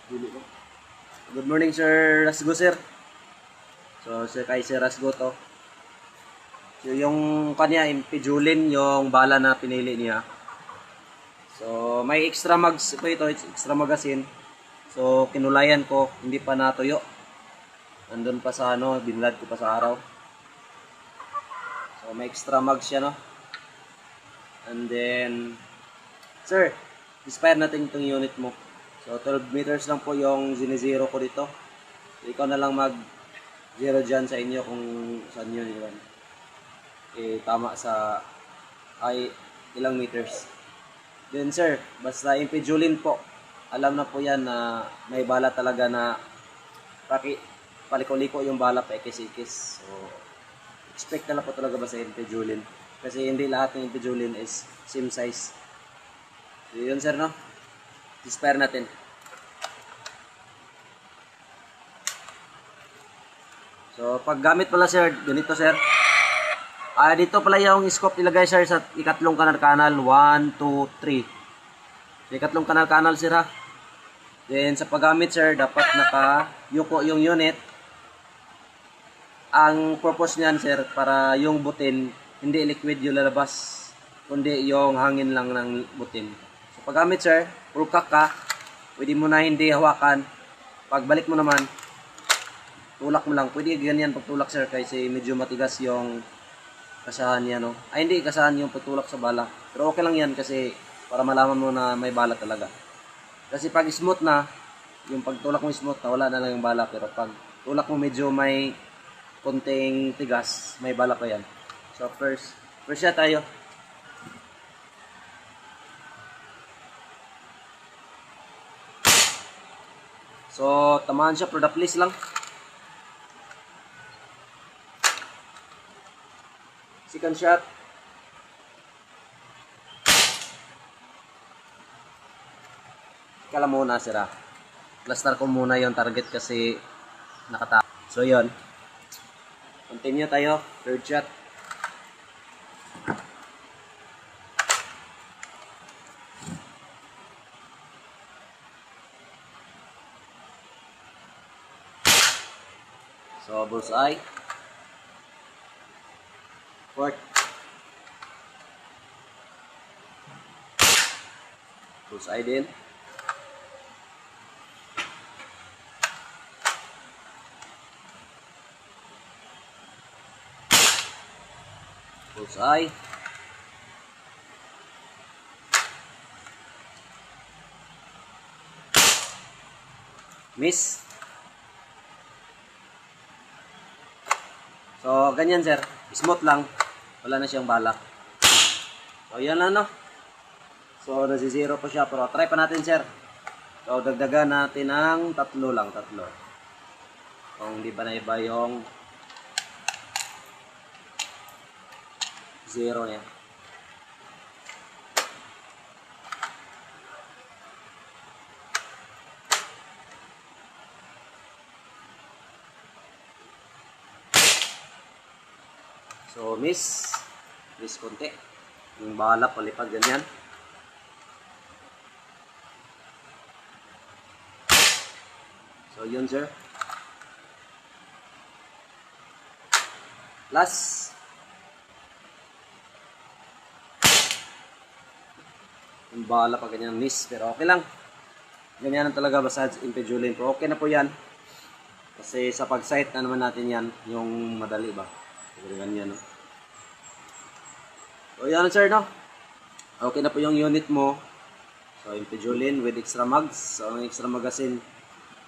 Good morning, Sir Rasgo, sir. So, kay Sir Rasgo to. So, yung kanya, impidulin, yung bala na pinili niya. So, may extra mags pa ito, extra magazine. So, kinulayan ko, hindi pa natuyo. Nandun pa sa binlad ko pa sa araw. So, may extra mags siya, no? And then, sir, inspire natin itong unit mo. So, 12 meters lang po yung zinizero ko dito. So, ikaw na lang mag-zero dyan sa inyo kung saan yun yun. Tama sa ilang meters. Then, sir, basta impidulin po. Alam na po yan na may bala talaga na paliko-liko yung bala pa ikis-ikis. So, expect na lang po talaga basta impidulin. Kasi hindi lahat ng impidulin is same size. So, yun, sir, no? Dispare natin. So, paggamit pala, sir, ganito, sir. Dito pala yung scope ilagay, sir, sa ikatlong kanal-kanal. 1, 2, 3. Sa ikatlong kanal-kanal, sir, ha. Then, sa paggamit, sir, dapat naka-yuko yung unit. Ang purpose niyan, sir, para yung butin, hindi liquid yung lalabas, kundi yung hangin lang ng butin. So, paggamit, sir, pulkak ka, pwede mo na hindi hawakan. Pagbalik mo naman, tulak mo lang. Pwede ganyan pagtulak, sir, kasi medyo matigas yung kasahan niya, no? Hindi kasahan yung pagtulak sa bala. Pero okay lang yan kasi para malaman mo na may bala talaga. Kasi pag smooth na, yung pagtulak mo smooth na, wala na lang yung bala. Pero pag tulak mo medyo may konting tigas, may bala pa yan. So first shot tayo. So, tamaan siya, pero please lang. Second shot. Kala muna, sira. Cluster ko muna yung target kasi nakatap. So, yun. Continue tayo. Third shot. So, bullseye. Fourth. Bullseye din. Bullseye. Miss. So, ganyan, sir. Smooth lang. Wala na siyang bala. So, yan lang, no? So, nasi-zero pa siya. Pero, try pa natin, sir. So, dagdagan natin ng tatlo lang. Kung di ba na iba yung zero niya. So, miss konti. Yung bala palipad ganyan. So, yun, sir. Last. Yung bala pa ganyan, miss. Pero okay lang. Ganyan talaga basta impidulin. Pero okay na po yan. Kasi sa pag-sight na naman natin yan. Yung madali ba? Ganyan, no? So, yan, sir, no? Okay na po yung unit mo. So, impidulin with extra mags. So, ang extra magazine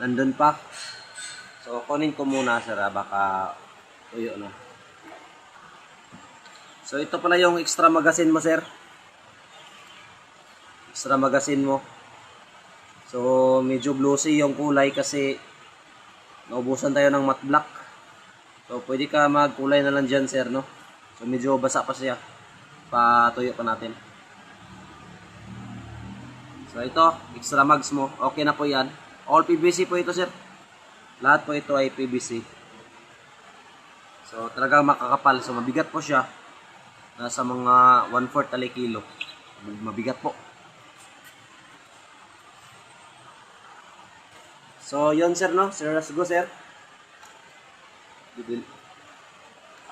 nandun pa. So, kunin ko muna, sir, baka tuyo na. So, ito pala yung extra magazine mo, sir. Extra magazine mo. So, medyo glossy yung kulay kasi naubusan tayo ng matte black. So, pwede ka magkulay na lang dyan, sir, no? So, medyo basa pa siya. Patuyo pa natin. So, ito, extra mags mo. Okay na po yan. All PVC po ito, sir. Lahat po ito ay PVC. So, talagang makakapal. So, mabigat po siya. Nasa mga 1/4 kilo. Mabigat po. So, yun sir, no? Sir, let's go, sir.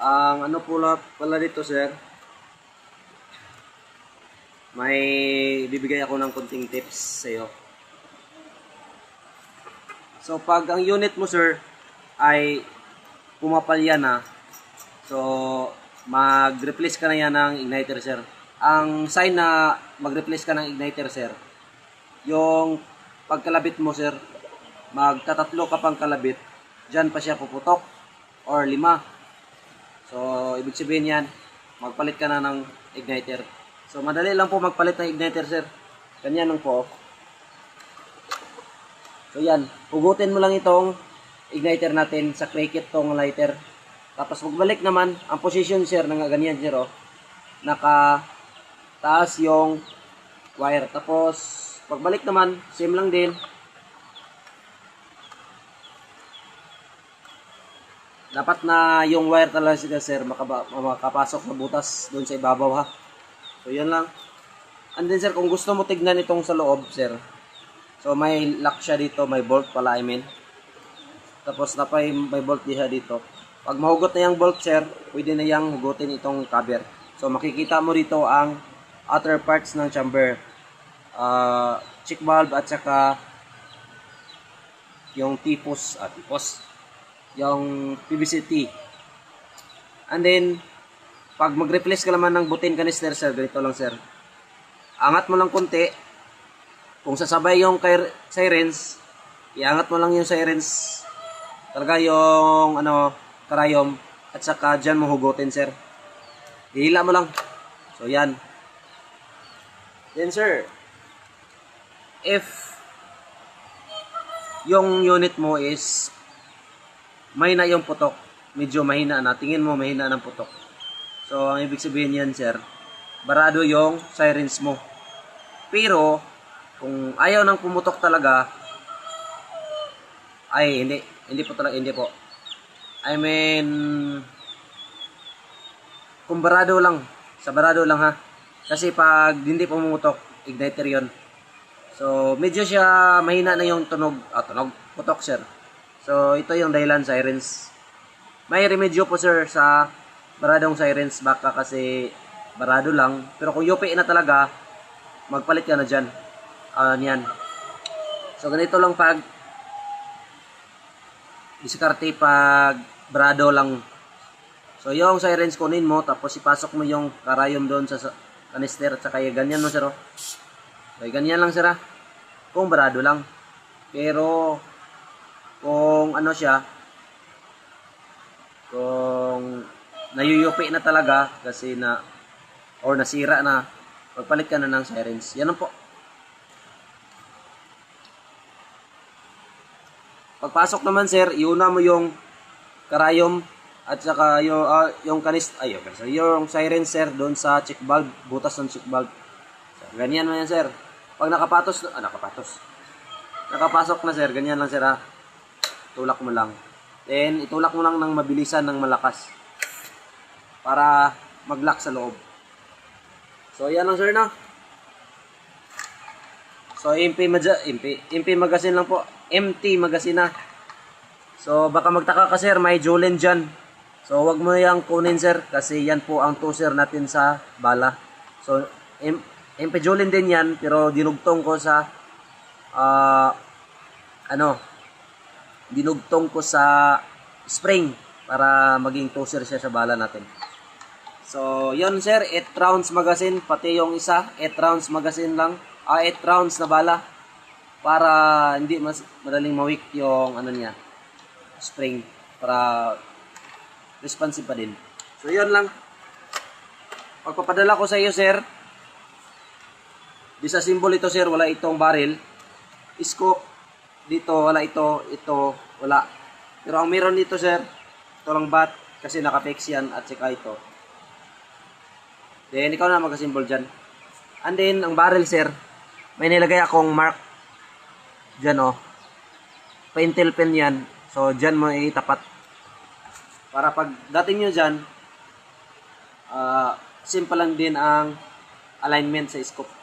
Ang ano pala dito, sir, may bibigay ako ng konting tips sa iyo. So, pag ang unit mo, sir, ay pumapalya na, so, mag-replace ka na yan ng igniter, sir. Ang sign na mag-replace ka ng igniter, sir, yung pagkalabit mo, sir, magtatatlo ka pang kalabit, dyan pa siya puputok, or 5. So, ibig sabihin yan, magpalit ka na ng igniter. So, madali lang po magpalit ng igniter, sir. Ganyan lang po. So, yan. Hugutin mo lang itong igniter natin sa cricket tong lighter. Tapos, magbalik naman, ang position, sir, na ganyan, sir, oh. Naka-taas yung wire. Tapos, pagbalik naman, same lang din. Dapat na yung wire talaga sila, sir, makapasok na butas doon sa ibabaw, ha. So, yan lang. And then, sir, kung gusto mo tignan itong sa loob, sir, so, may lock siya dito, may bolt pala, I mean. Tapos, may bolt siya dito. Pag mahugot na yung bolt, sir, pwede na yung hugutin itong cover. So, makikita mo dito ang outer parts ng chamber. Check valve at saka yung tipos, yung PVC-T. And then, pag mag-replace ka naman ng butane canister, sir, ganito lang, sir. Angat mo lang konti. Kung sasabay yung sirens, iangat mo lang yung sirens. Talaga yung, karayom. At saka dyan mo hugutin, sir. Hihila mo lang. So, yan. Then, sir, if yung unit mo is mahina yung putok, medyo mahina na, tingin mo mahina ng putok, so ang ibig sabihin yan, sir, barado yung sirens mo. Pero kung ayaw nang pumutok talaga, ay hindi po, I mean, kung barado lang, sa barado lang, ha, kasi pag hindi pumutok, igniter yon. So medyo siya mahina na yung putok, sir. So, ito yung dahilan, sirens. May remedyo po, sir, sa baradong sirens. Baka kasi barado lang. Pero kung UP na talaga, magpalit ka na dyan. Yan. So, ganito lang pag diskarte pag barado lang. So, yung sirens kunin mo, tapos ipasok mo yung karayom doon sa kanister. At saka ganyan mo, sir. So, ganyan lang, sir. Kung barado lang. Pero kung kung nayuyupi na talaga kasi or nasira na, magpalit ka na ng sirens. Yan lang po. Pagpasok naman, sir, iuna mo yung karayom at saka yung yung sirens, sir, doon sa check valve, butas ng check valve. So, ganyan mo yan, sir. Pag nakapasok na, sir, ganyan lang, sir, ha. Tulak mo lang. Then, itulak mo lang ng mabilisan, ng malakas. Para mag-lock sa loob. So, yan lang, sir, na. So, MP magazine lang po. Empty magazine na. So, baka magtaka ka, sir, may Julen dyan. So, wag mo yung kunin, sir, kasi yan po ang toser natin sa bala. So, MP Julen din yan, pero dinugtong ko sa dinugtong ko sa spring para maging toser siya sa bala natin. So, yun, sir, 8 rounds magazine, pati yung isa, 8 rounds magazine lang, 8 rounds na bala para hindi mas madaling ma-weak yung niya, spring, para responsive pa din. So, yun lang. Pagpapadala ko sa iyo, sir, disassemble ito, sir, wala itong barrel. Scope dito, wala ito, wala. Pero ang meron dito, sir, ito lang bat, kasi naka-fix yan, at saka ito. Then, ikaw na mag-assemble dyan. And then, ang barrel, sir, may nilagay akong mark dyan, oh. Pentel pen yan. So, dyan mo itapat. Para pag dating nyo dyan, simple lang din ang alignment sa scope.